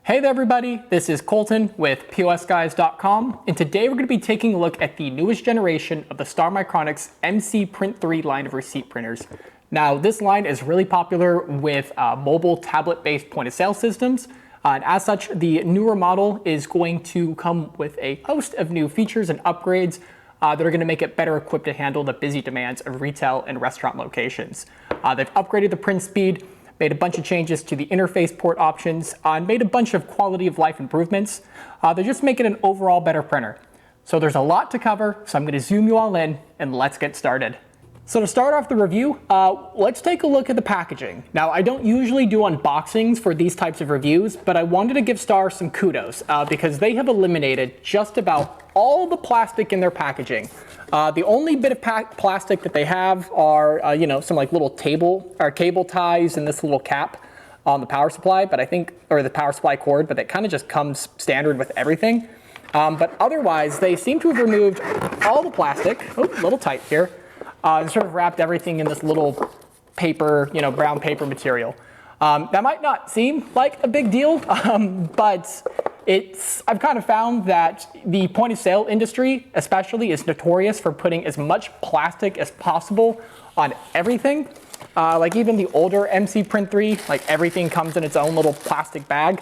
Hey there everybody, this is Colton with POSGuys.com, and today we're going to be taking a look at the newest generation of the Star Micronic's mc-Print3 line of receipt printers. Now this line is really popular with mobile tablet-based point-of-sale systems, and as such the newer model is going to come with a host of new features and upgrades that are going to make it better equipped to handle the busy demands of retail and restaurant locations. They've upgraded the print speed, made a bunch of changes to the interface port options, and made a bunch of quality of life improvements. They're just making an overall better printer. So there's a lot to cover, so I'm going to zoom you all in and let's get started. So to start off the review, let's take a look at the packaging. Now I don't usually do unboxings for these types of reviews, but I wanted to give Star some kudos because they have eliminated just about all the plastic in their packaging. The only bit of plastic that they have are, some like little cable ties and this little cap on the power supply, or the power supply cord, but that kind of just comes standard with everything. But otherwise, they seem to have removed all the plastic. Oh, a little tight here. And sort of wrapped everything in this little paper, brown paper material. That might not seem like a big deal, but I've kind of found that the point of sale industry especially is notorious for putting as much plastic as possible on everything. Like even the older mc-Print3, like everything comes in its own little plastic bag.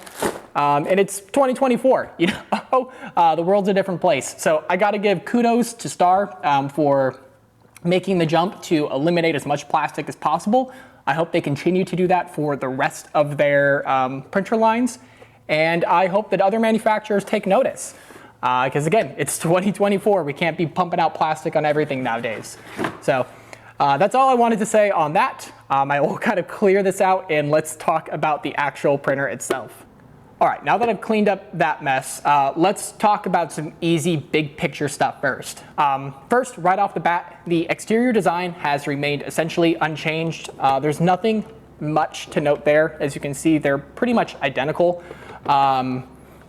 And it's 2024, the world's a different place. So I gotta give kudos to Star for making the jump to eliminate as much plastic as possible. I hope they continue to do that for the rest of their printer lines. And I hope that other manufacturers take notice. Because again, it's 2024. We can't be pumping out plastic on everything nowadays. So that's all I wanted to say on that. I will kind of clear this out and let's talk about the actual printer itself. All right, now that I've cleaned up that mess, let's talk about some easy big picture stuff first. First, right off the bat, the exterior design has remained essentially unchanged. There's nothing much to note there. As you can see, they're pretty much identical.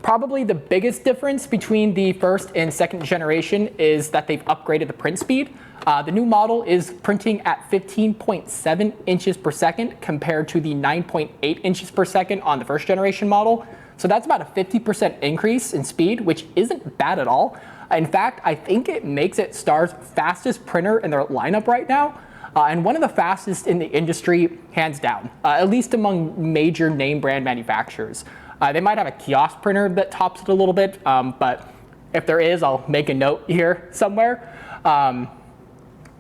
Probably the biggest difference between the first and second generation is that they've upgraded the print speed. The new model is printing at 15.7 inches per second compared to the 9.8 inches per second on the first generation model. So that's about a 50% increase in speed, which isn't bad at all. In fact, I think it makes it Star's fastest printer in their lineup right now, and one of the fastest in the industry, hands down, at least among major name brand manufacturers. They might have a kiosk printer that tops it a little bit, but if there is, I'll make a note here somewhere. On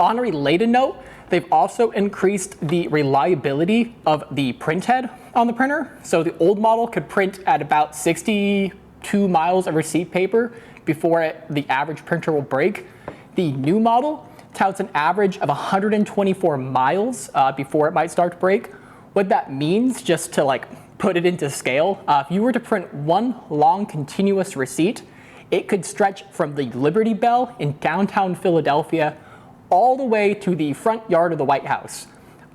a related note, they've also increased the reliability of the print head on the printer. So the old model could print at about 62 miles of receipt paper before the average printer will break. The new model touts an average of 124 miles before it might start to break. What that means, just to put it into scale, if you were to print one long continuous receipt, it could stretch from the Liberty Bell in downtown Philadelphia all the way to the front yard of the White House.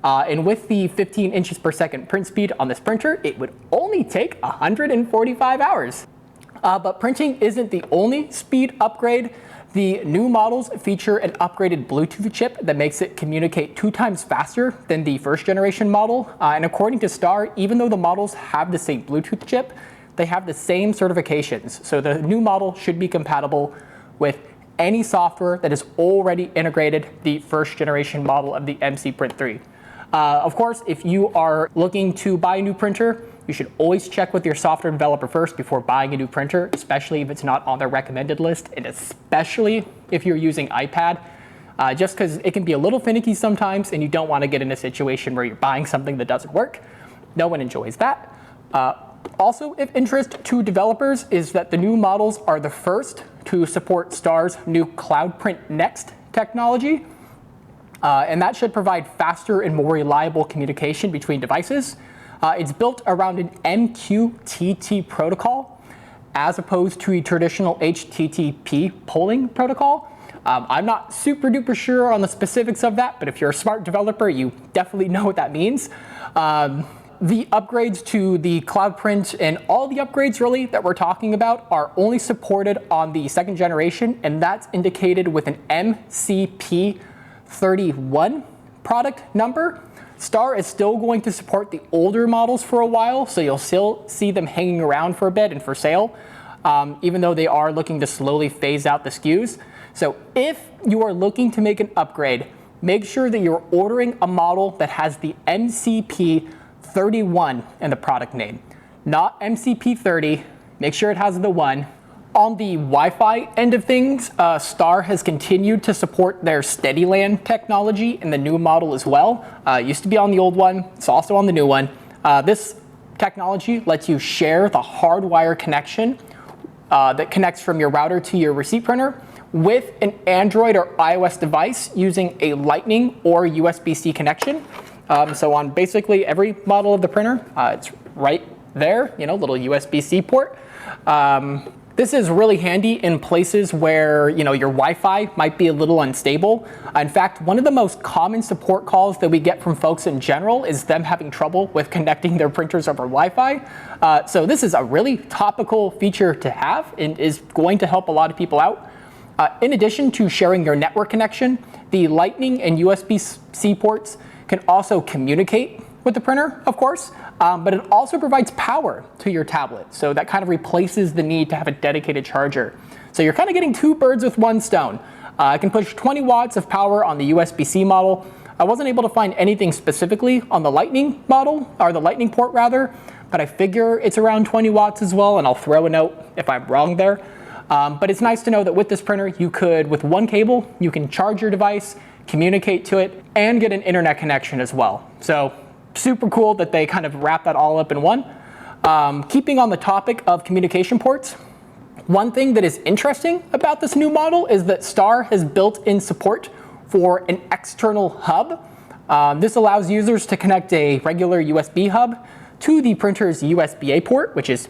And with the 15 inches per second print speed on this printer, it would only take 145 hours. But printing isn't the only speed upgrade. The new models feature an upgraded Bluetooth chip that makes it communicate 2 times faster than the first generation model. And according to Star, even though the models have the same Bluetooth chip, they have the same certifications. So the new model should be compatible with any software that is already integrated the first generation model of the mc-Print3. Of course, if you are looking to buy a new printer, you should always check with your software developer first before buying a new printer, especially if it's not on their recommended list, and especially if you're using iPad, just because it can be a little finicky sometimes and you don't want to get in a situation where you're buying something that doesn't work. No one enjoys that. Also of interest to developers is that the new models are the first to support Star's new Cloud Print Next technology. And that should provide faster and more reliable communication between devices. It's built around an MQTT protocol as opposed to a traditional HTTP polling protocol. I'm not super duper sure on the specifics of that, but if you're a smart developer, you definitely know what that means. The upgrades to the Cloud Print and all the upgrades really that we're talking about are only supported on the second generation, and that's indicated with an MCP31 product number. Star is still going to support the older models for a while, so you'll still see them hanging around for a bit and for sale, even though they are looking to slowly phase out the SKUs. So if you are looking to make an upgrade, make sure that you're ordering a model that has the MCP31 in the product name, not MCP30. Make sure it has the 1. On the Wi-Fi end of things, Star has continued to support their SteadyLAN technology in the new model as well. It used to be on the old one, it's also on the new one. This technology lets you share the hardwire connection that connects from your router to your receipt printer with an Android or iOS device using a Lightning or USB-C connection. So on basically every model of the printer, it's right there, little USB-C port. This is really handy in places where your Wi-Fi might be a little unstable. In fact, one of the most common support calls that we get from folks in general is them having trouble with connecting their printers over Wi-Fi. So this is a really topical feature to have and is going to help a lot of people out. In addition to sharing your network connection, the Lightning and USB-C ports can also communicate with the printer, of course, but it also provides power to your tablet. So that kind of replaces the need to have a dedicated charger. So you're kind of getting 2 birds with 1 stone. I can push 20 watts of power on the USB-C model. I wasn't able to find anything specifically on the Lightning model, or the Lightning port rather, but I figure it's around 20 watts as well, and I'll throw a note if I'm wrong there. But it's nice to know that with this printer, you could, with 1 cable, you can charge your device, communicate to it, and get an internet connection as well. So super cool that they kind of wrap that all up in one. Keeping on the topic of communication ports, one thing that is interesting about this new model is that Star has built in support for an external hub. This allows users to connect a regular USB hub to the printer's USB-A port, which is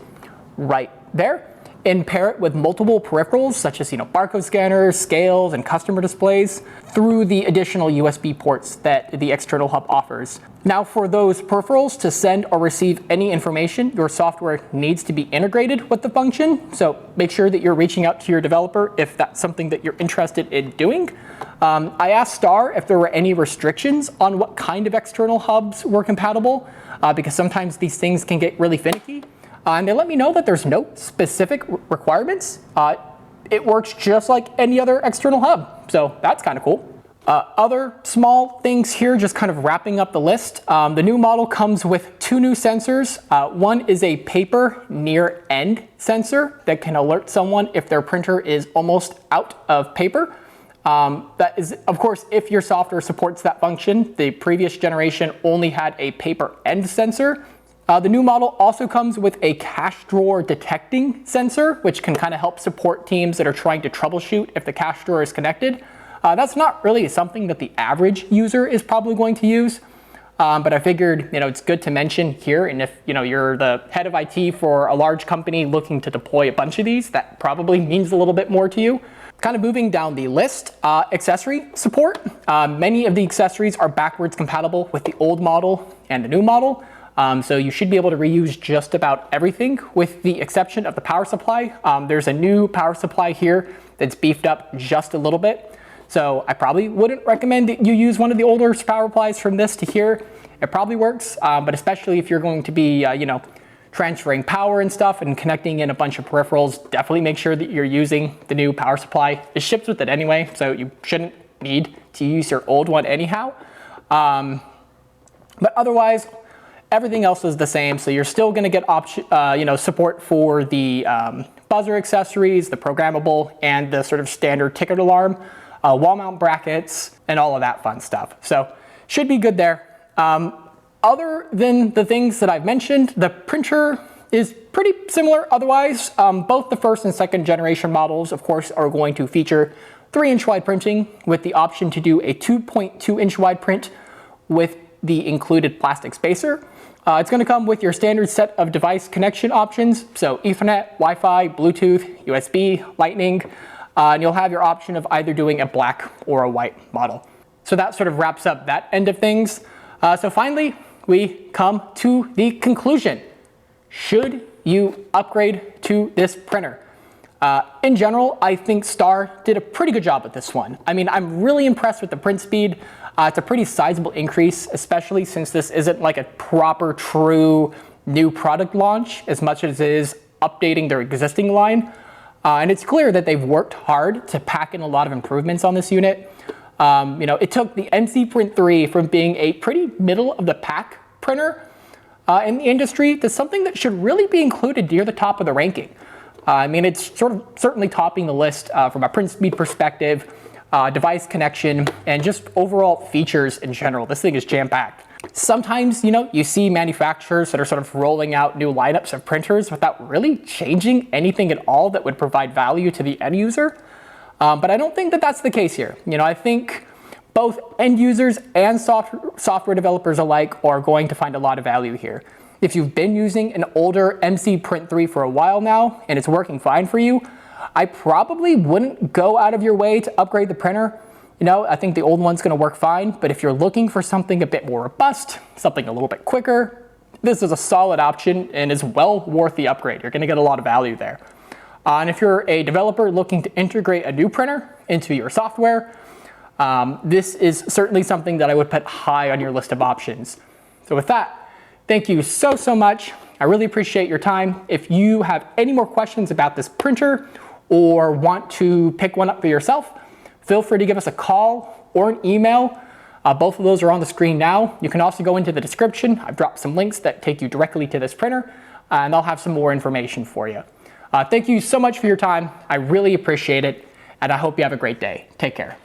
right there, and pair it with multiple peripherals such as barcode scanners, scales, and customer displays through the additional USB ports that the external hub offers. Now for those peripherals to send or receive any information, your software needs to be integrated with the function, so make sure that you're reaching out to your developer if that's something that you're interested in doing. I asked Star if there were any restrictions on what kind of external hubs were compatible, because sometimes these things can get really finicky. And they let me know that there's no specific requirements. It works just like any other external hub, so that's kind of cool. Other small things here, just kind of wrapping up the list. The new model comes with 2 new sensors. One is a paper near end sensor that can alert someone if their printer is almost out of paper. That is, of course, if your software supports that function. The previous generation only had a paper end sensor. The new model also comes with a cache drawer detecting sensor, which can kind of help support teams that are trying to troubleshoot if the cache drawer is connected. That's not really something that the average user is probably going to use, but I figured it's good to mention here. And if you're the head of IT for a large company looking to deploy a bunch of these, that probably means a little bit more to you. Kind of moving down the list, accessory support. Many of the accessories are backwards compatible with the old model and the new model. So you should be able to reuse just about everything with the exception of the power supply. There's a new power supply here that's beefed up just a little bit. So I probably wouldn't recommend that you use one of the older power supplies from this to here. It probably works, but especially if you're going to be, transferring power and stuff and connecting in a bunch of peripherals, definitely make sure that you're using the new power supply. It ships with it anyway, so you shouldn't need to use your old one anyhow. But otherwise, everything else is the same, so you're still going to get support for the buzzer accessories, the programmable, and the sort of standard ticket alarm, wall mount brackets, and all of that fun stuff. So should be good there. Other than the things that I've mentioned, the printer is pretty similar otherwise. Both the first and second generation models, of course, are going to feature 3-inch wide printing with the option to do a 2.2-inch wide print with the included plastic spacer. It's going to come with your standard set of device connection options, so Ethernet, Wi-Fi, Bluetooth, USB, Lightning, and you'll have your option of either doing a black or a white model. So that sort of wraps up that end of things. So finally, we come to the conclusion. Should you upgrade to this printer? In general, I think Star did a pretty good job with this one. I mean, I'm really impressed with the print speed. It's a pretty sizable increase, especially since this isn't like a proper, true new product launch as much as it is updating their existing line. And it's clear that they've worked hard to pack in a lot of improvements on this unit. It took the mc-Print3 from being a pretty middle of the pack printer in the industry to something that should really be included near the top of the ranking. It's certainly topping the list from a print speed perspective, device connection, and just overall features in general. This thing is jam-packed. Sometimes, you see manufacturers that are sort of rolling out new lineups of printers without really changing anything at all that would provide value to the end user. But I don't think that that's the case here. I think both end users and software developers alike are going to find a lot of value here. If you've been using an older mc-Print3 for a while now and it's working fine for you, I probably wouldn't go out of your way to upgrade the printer. I think the old one's going to work fine, but if you're looking for something a bit more robust, something a little bit quicker, this is a solid option and is well worth the upgrade. You're going to get a lot of value there. And if you're a developer looking to integrate a new printer into your software, this is certainly something that I would put high on your list of options. So with that, thank you so much. I really appreciate your time. If you have any more questions about this printer or want to pick one up for yourself, feel free to give us a call or an email. Both of those are on the screen now. You can also go into the description. I've dropped some links that take you directly to this printer, and I'll have some more information for you. Thank you so much for your time. I really appreciate it, and I hope you have a great day. Take care.